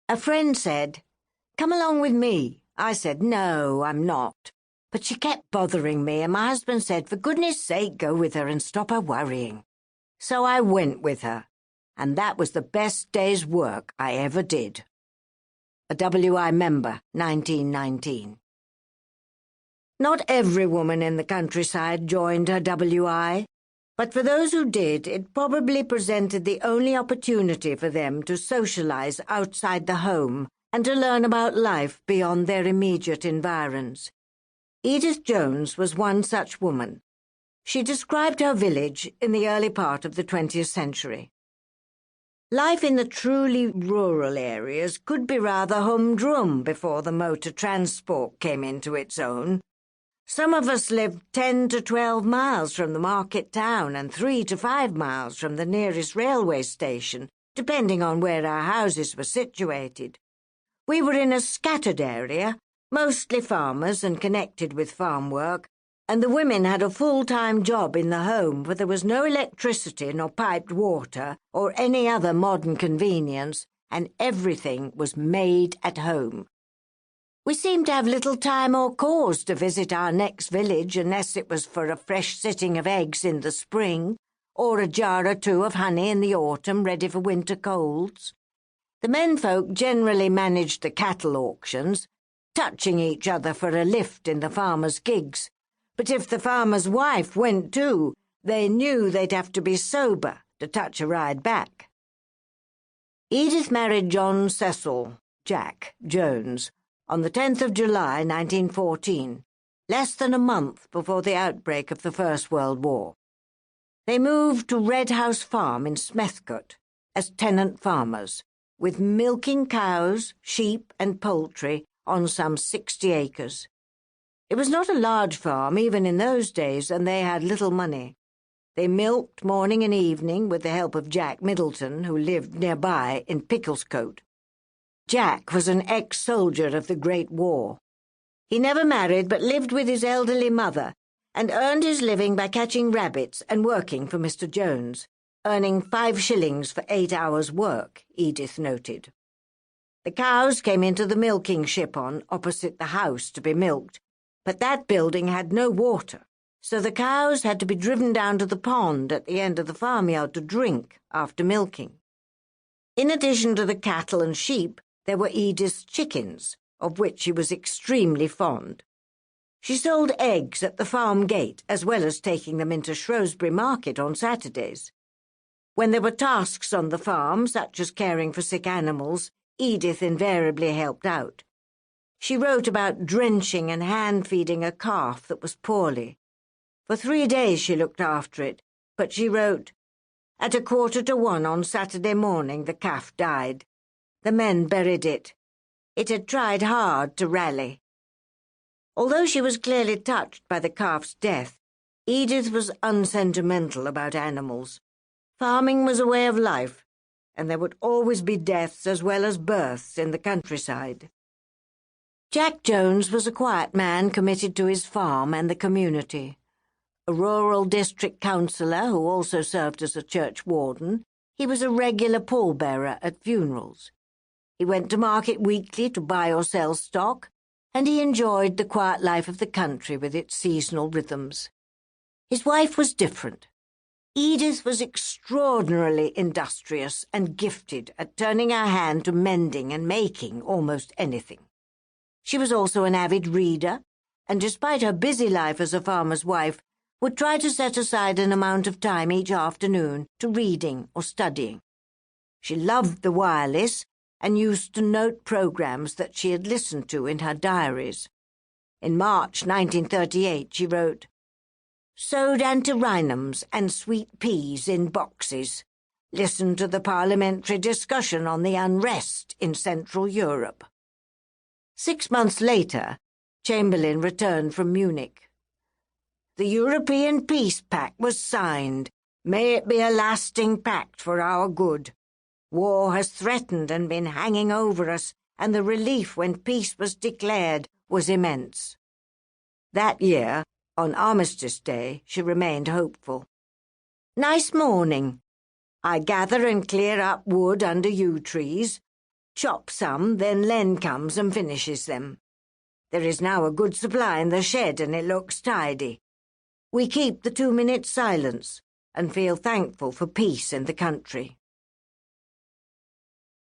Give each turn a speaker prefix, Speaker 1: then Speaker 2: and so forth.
Speaker 1: A friend said, "Come along with me." I said, "No, I'm not." But she kept bothering me, and my husband said, "For goodness sake, go with her and stop her worrying." So I went with her, and that was the best day's work I ever did. A WI member, 1919. Not every woman in the countryside joined her WI, but for those who did, it probably presented the only opportunity for them to socialize outside the home and to learn about life beyond their immediate environs. Edith Jones was one such woman. She described her village in the early part of the 20th century. Life in the truly rural areas could be rather humdrum before the motor transport came into its own. Some of us lived 10 to 12 miles from the market town and 3 to 5 miles from the nearest railway station, depending on where our houses were situated. We were in a scattered area, mostly farmers and connected with farm work, and the women had a full-time job in the home, for there was no electricity nor piped water or any other modern convenience, and everything was made at home. We seemed to have little time or cause to visit our next village unless it was for a fresh sitting of eggs in the spring, or a jar or two of honey in the autumn ready for winter colds. The menfolk generally managed the cattle auctions, touching each other for a lift in the farmers' gigs, but if the farmer's wife went too, they knew they'd have to be sober to touch a ride back. Edith married John Cecil, Jack, Jones, on the 10th of July, 1914, less than a month before the outbreak of the First World War. They moved to Red House Farm in Smethcote as tenant farmers, with milking cows, sheep and poultry on some 60 acres. It was not a large farm even in those days, and they had little money. They milked morning and evening with the help of Jack Middleton, who lived nearby in Picklescote. Jack was an ex-soldier of the Great War. He never married but lived with his elderly mother and earned his living by catching rabbits and working for Mr. Jones, earning 5 shillings for 8 hours' work, Edith noted. The cows came into the milking ship-on opposite the house to be milked, but that building had no water, so the cows had to be driven down to the pond at the end of the farmyard to drink after milking. In addition to the cattle and sheep, there were Edith's chickens, of which she was extremely fond. She sold eggs at the farm gate as well as taking them into Shrewsbury Market on Saturdays. When there were tasks on the farm, such as caring for sick animals, Edith invariably helped out. She wrote about drenching and hand-feeding a calf that was poorly. For 3 days she looked after it, but she wrote, "At 1:45 on Saturday morning the calf died. The men buried it. It had tried hard to rally." Although she was clearly touched by the calf's death, Edith was unsentimental about animals. Farming was a way of life, and there would always be deaths as well as births in the countryside. Jack Jones was a quiet man committed to his farm and the community. A rural district councillor who also served as a church warden, he was a regular pallbearer at funerals. He went to market weekly to buy or sell stock, and he enjoyed the quiet life of the country with its seasonal rhythms. His wife was different. Edith was extraordinarily industrious and gifted at turning her hand to mending and making almost anything. She was also an avid reader, and despite her busy life as a farmer's wife, would try to set aside an amount of time each afternoon to reading or studying. She loved the wireless and used to note programs that she had listened to in her diaries. In March 1938 she wrote, "Sowed antirrhinums and sweet peas in boxes. Listened to the parliamentary discussion on the unrest in Central Europe." 6 months later, Chamberlain returned from Munich. "The European Peace Pact was signed. May it be a lasting pact for our good. War has threatened and been hanging over us, and the relief when peace was declared was immense." That year, on Armistice Day, she remained hopeful. "Nice morning. I gather and clear up wood under yew trees. chop some, then Len comes and finishes them. There is now a good supply in the shed, and it looks tidy. We keep the 2-minute silence and feel thankful for peace in the country.